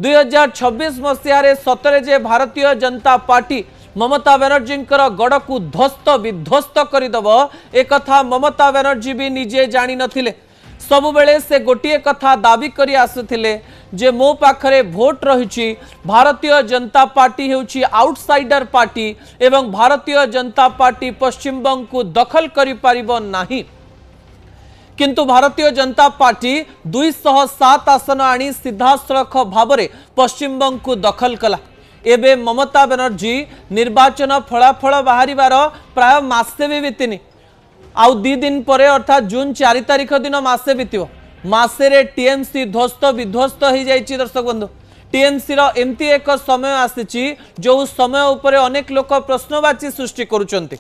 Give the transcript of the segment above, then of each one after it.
2026 मसीह सतरे जे भारतीय जनता पार्टी ममता बनर्जी गड़ को ध्वस्त विध्वस्त करदेव एक ममता बनर्जी भी निजे जानी नथिले। सबुबेले से गोटे कथा दाबी करी आसुथिले जे मो पाखरे भोट रही Bharatiya Janata party हेउची outsider party एवं भारतीय जनता पार्टी पश्चिम बंग को दखल करि पारिबो नाही। किंतु भारतीय जनता पार्टी 207 आसन आनी सीधासलख भाव में पश्चिम बंग को दखल कला। एबे ममता बनर्जी निर्वाचन फलाफल बाहर प्राय मासे भी बीतनी आउ 2 दिन पर अर्थात जून 4 तारिख दिन मासे बीतव मासे टीएमसी ध्वस्त विध्वस्त हो जाइए। दर्शक बंधु टीएमसी एमती एक समय आसी जो समय उपर अनेक लोक प्रश्नवाची सृष्टि करुचंती।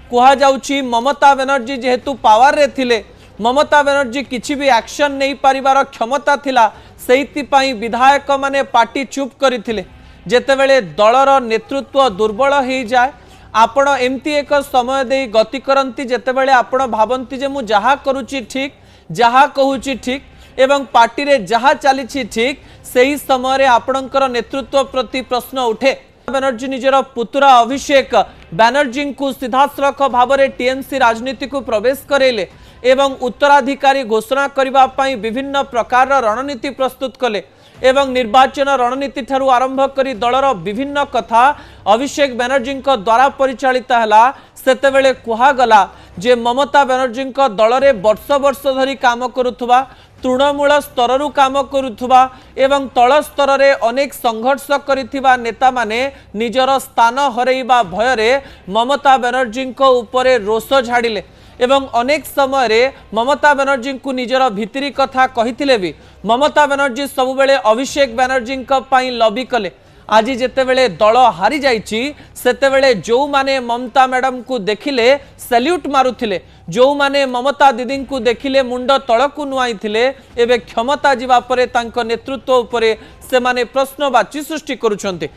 कुहा जाउची ममता बनर्जी जेहेतु पावर रे थिले ममता बनर्जी किसी भी एक्शन नहीं पारिबार क्षमता थिला सेइतिपाई विधायक माने पार्टी चुप करथिले। जेतेबेले दलर नेतृत्व दुर्बल हो जाए आपण एमती एक समय दे गति करती जेतेबेले आपण भावंती जे मु जहा करूची ठीक जहा कहूची ठीक एवं पार्टी रे जहा चली ठीक सही समय रे आपणकर नेतृत्व प्रति प्रश्न उठे। बनर्जी निजर पुत्र अभिषेक बनर्जी को सीधासलख भाव में टीएमसी राजनीति को प्रवेश करेले एवं उत्तराधिकारी घोषणा करबा पई विभिन्न प्रकार रणनीति प्रस्तुत कले एवं निर्वाचन रणनीति ठारू आरंभ करी दलर विभिन्न कथा अभिषेक बनर्जी द्वारा परिचालित है। सेतेबेले कुहागला जे ममता बनर्जी दल रे वर्ष वर्ष धरी काम करुथुबा तृणमूल स्तर काम करुथुबा एवं तल स्तर रे अनेक संघर्ष करिथिबा नेता माने निजर स्थान हरैबा भयरे ममता बनर्जी उपरे रोष झाड़िले एवं अनेक समय रे ममता बनर्जी को निजर भितरी कथा कहिथिले भी ममता बनर्जी सबुबेले अभिषेक बनर्जी पई लबी कले। आज जेतेबेले दल हारी जाइछि सेतेबेले जो माने ममता मैडम को देखिले सैल्यूट मारुथिले जो माने ममता दीदी को देखिले मुंड तळकु नुआइथिले एबे क्षमता जीवा परे तांको नेतृत्व उपरे से माने प्रश्नवाची सृष्टि करुछन्ते।